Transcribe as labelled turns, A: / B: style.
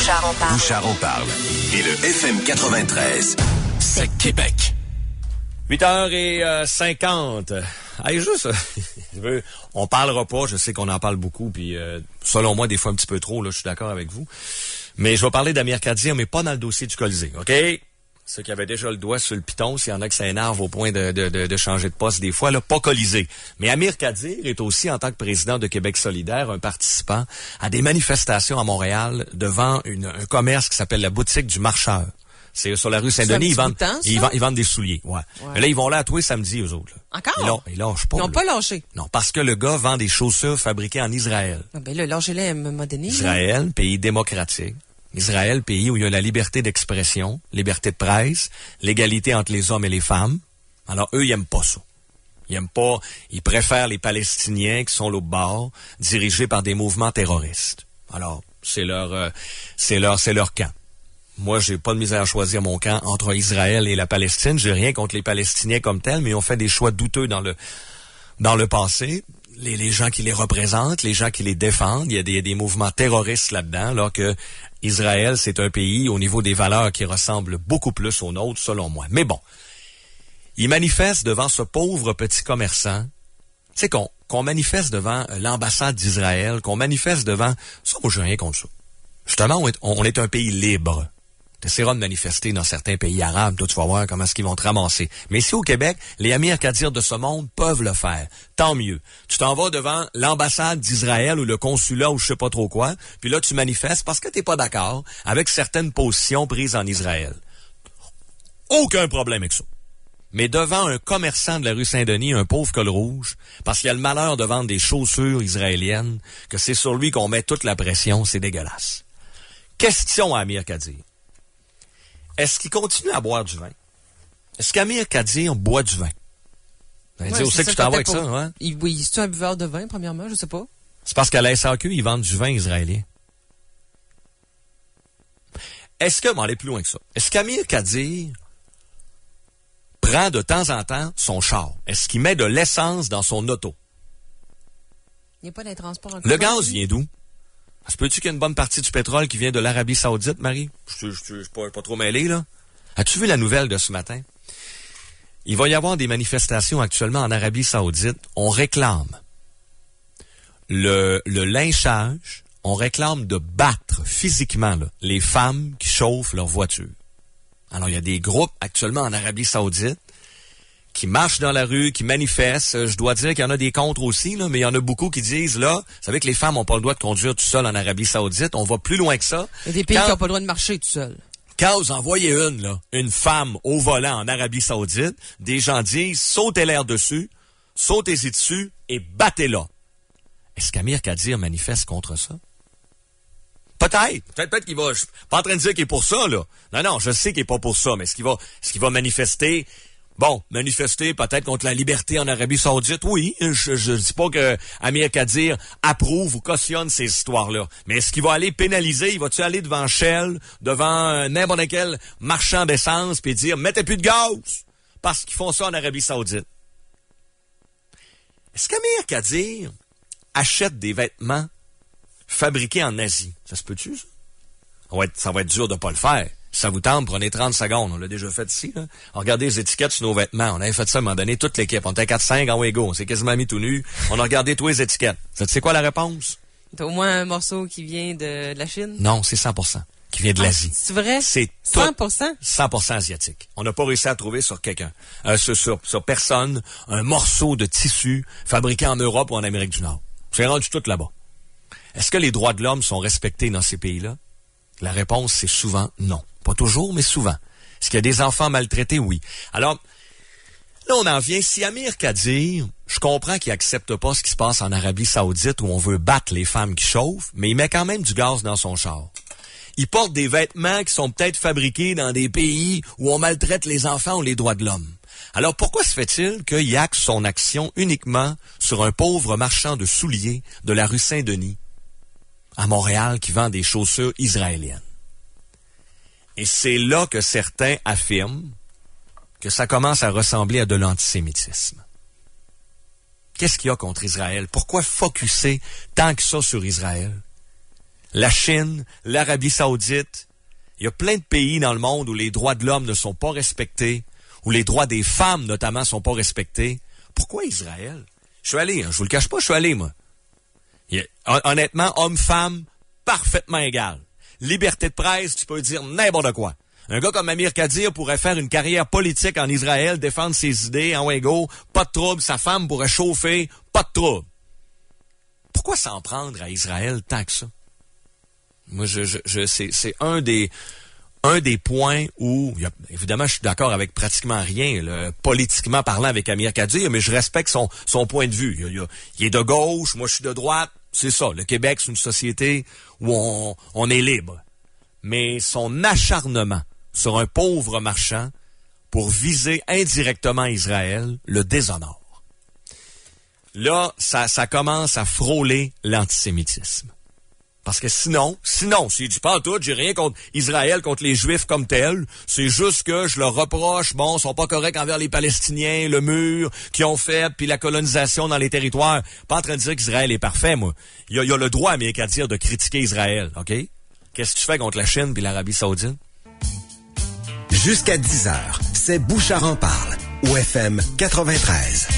A: Bouchard en parle. Et le FM 93, c'est Québec.
B: 8h50. Allez, juste, on parlera pas, je sais qu'on en parle beaucoup, puis selon moi, des fois un petit peu trop, là, je suis d'accord avec vous. Mais je vais parler d'Amir Kadir, mais pas dans le dossier du Colisée, OK? Ceux qui avaient déjà le doigt sur le piton, s'il y en a que ça énerve au point de changer de poste des fois, là, pas Colisée. Mais Amir Kadir est aussi, en tant que président de Québec solidaire, un participant à des manifestations à Montréal devant un commerce qui s'appelle la boutique du Marcheur. C'est sur la rue Saint-Denis, ils vendent des souliers. Ouais. Mais là, ils vont là à tous les samedis, eux autres. Là.
C: Encore?
B: Ils lâchent pas.
C: Ils n'ont pas lâché.
B: Non, parce que le gars vend des chaussures fabriquées en Israël.
C: Ah ben là, lâchez-les à un moment donné.
B: Israël, pays démocratique. Israël, pays où il y a la liberté d'expression, liberté de presse, l'égalité entre les hommes et les femmes. Alors, eux, ils aiment pas ça. Ils préfèrent les Palestiniens qui sont l'autre bord, dirigés par des mouvements terroristes. Alors, c'est leur camp. Moi, j'ai pas de misère à choisir mon camp entre Israël et la Palestine. J'ai rien contre les Palestiniens comme tels, mais ils ont fait des choix douteux dans le passé. Les gens qui les représentent, les gens qui les défendent, il y a des mouvements terroristes là-dedans, alors que Israël, c'est un pays au niveau des valeurs qui ressemble beaucoup plus aux nôtres, selon moi. Mais bon, ils manifestent devant ce pauvre petit commerçant. Tu sais, qu'on manifeste devant l'ambassade d'Israël, qu'on manifeste devant... Ça, moi, j'ai rien contre ça. Justement, on est un pays libre. T'essaieras de manifester dans certains pays arabes, toi, tu vas voir comment est-ce qu'ils vont te ramasser. Mais ici, au Québec, les Amir Kadir de ce monde peuvent le faire. Tant mieux. Tu t'en vas devant l'ambassade d'Israël ou le consulat ou je sais pas trop quoi, puis là, tu manifestes parce que t'es pas d'accord avec certaines positions prises en Israël. Aucun problème avec ça. Mais devant un commerçant de la rue Saint-Denis, un pauvre col rouge, parce qu'il a le malheur de vendre des chaussures israéliennes, que c'est sur lui qu'on met toute la pression, c'est dégueulasse. Question à Amir Kadir. Est-ce qu'il continue à boire du vin? Est-ce qu'Amir Kadir boit du vin? Ben, on sait que tu t'en vas avec ça, hein?
C: Oui, c'est un buveur de vin, premièrement, je sais pas.
B: C'est parce qu'à la SAQ, ils vendent du vin israélien. Est-ce que, on va aller plus loin que ça, est-ce qu'Amir Kadir prend de temps en temps son char? Est-ce qu'il met de l'essence dans son auto?
C: Il n'y a pas de transport en commun.
B: Le gaz vient d'où? Se peut-tu qu'il y a une bonne partie du pétrole qui vient de l'Arabie Saoudite, Marie? Je suis pas trop mêlé, là. As-tu vu la nouvelle de ce matin? Il va y avoir des manifestations actuellement en Arabie Saoudite. On réclame le lynchage. On réclame de battre physiquement là, les femmes qui chauffent leur voiture. Alors, il y a des groupes actuellement en Arabie Saoudite qui marchent dans la rue, qui manifestent. Je dois dire qu'il y en a des contre aussi, là, mais il y en a beaucoup qui disent, là, vous savez que les femmes n'ont pas le droit de conduire tout seul en Arabie Saoudite. On va plus loin que ça.
C: Il y a des pays qui n'ont pas le droit de marcher tout seul.
B: Quand vous envoyez une femme au volant en Arabie Saoudite, des gens disent, sautez-l'air dessus, sautez-y dessus et battez-la. Est-ce qu'Amir Kadir manifeste contre ça? Peut-être qu'il va... Je suis pas en train de dire qu'il est pour ça, là. Non, je sais qu'il est pas pour ça, mais est-ce qu'il va manifester... Bon, manifester peut-être contre la liberté en Arabie Saoudite, oui. Je dis pas que Amir Kadir approuve ou cautionne ces histoires-là. Mais est-ce qu'il va aller pénaliser? Il va-tu aller devant Shell, devant n'importe quel marchand d'essence, puis dire « Mettez plus de gaz! » Parce qu'ils font ça en Arabie Saoudite. Est-ce qu'Amir Kadir achète des vêtements fabriqués en Asie? Ça se peut-tu, ça? Ça va être dur de pas le faire. Si ça vous tente, prenez 30 secondes. On l'a déjà fait ici, là. Regardez les étiquettes sur nos vêtements. On avait fait ça à un moment donné, toute l'équipe. On était 4-5 en Wego. On s'est quasiment mis tout nu. On a regardé tous les étiquettes. Tu sais quoi la réponse?
C: T'as au moins un morceau qui vient de la Chine?
B: Non, c'est 100% qui vient de l'Asie.
C: C'est vrai?
B: C'est
C: 100%?
B: 100% asiatique. On n'a pas réussi à trouver sur quelqu'un, sur personne, un morceau de tissu fabriqué en Europe ou en Amérique du Nord. C'est rendu tout là-bas. Est-ce que les droits de l'homme sont respectés dans ces pays-là? La réponse, c'est souvent non. Pas toujours, mais souvent. Est-ce qu'il y a des enfants maltraités? Oui. Alors, là, on en vient. Si Amir Kadir, je comprends qu'il accepte pas ce qui se passe en Arabie Saoudite où on veut battre les femmes qui chauffent, mais il met quand même du gaz dans son char. Il porte des vêtements qui sont peut-être fabriqués dans des pays où on maltraite les enfants ou les droits de l'homme. Alors, pourquoi se fait-il qu'il axe son action uniquement sur un pauvre marchand de souliers de la rue Saint-Denis à Montréal qui vend des chaussures israéliennes? Et c'est là que certains affirment que ça commence à ressembler à de l'antisémitisme. Qu'est-ce qu'il y a contre Israël? Pourquoi focusser tant que ça sur Israël? la Chine, l'Arabie Saoudite. Il y a plein de pays dans le monde où les droits de l'homme ne sont pas respectés, où les droits des femmes, notamment, sont pas respectés. Pourquoi Israël? Je suis allé, je vous le cache pas, je suis allé, moi. Honnêtement, homme-femme, parfaitement égal. Liberté de presse, tu peux dire n'importe quoi. Un gars comme Amir Kadir pourrait faire une carrière politique en Israël, défendre ses idées, en Ouingo, pas de trouble, sa femme pourrait chauffer, pas de trouble. Pourquoi s'en prendre à Israël tant que ça? Moi, c'est un des points où, évidemment, je suis d'accord avec pratiquement rien, là, politiquement parlant avec Amir Kadir, mais je respecte son point de vue. Il est de gauche, moi je suis de droite, c'est ça. Le Québec, c'est une société où on est libre. Mais son acharnement sur un pauvre marchand pour viser indirectement Israël le déshonore. Là, ça commence à frôler l'antisémitisme. Parce que sinon, s'il dit pas en tout, j'ai rien contre Israël, contre les Juifs comme tels, c'est juste que je leur reproche, bon, ils sont pas corrects envers les Palestiniens, le mur qu'ils ont fait, puis la colonisation dans les territoires. Pas en train de dire qu'Israël est parfait, moi. Il y a le droit, Américain, à dire de critiquer Israël, OK? Qu'est-ce que tu fais contre la Chine puis l'Arabie Saoudite?
A: Jusqu'à 10h, c'est Bouchard en parle, au FM 93.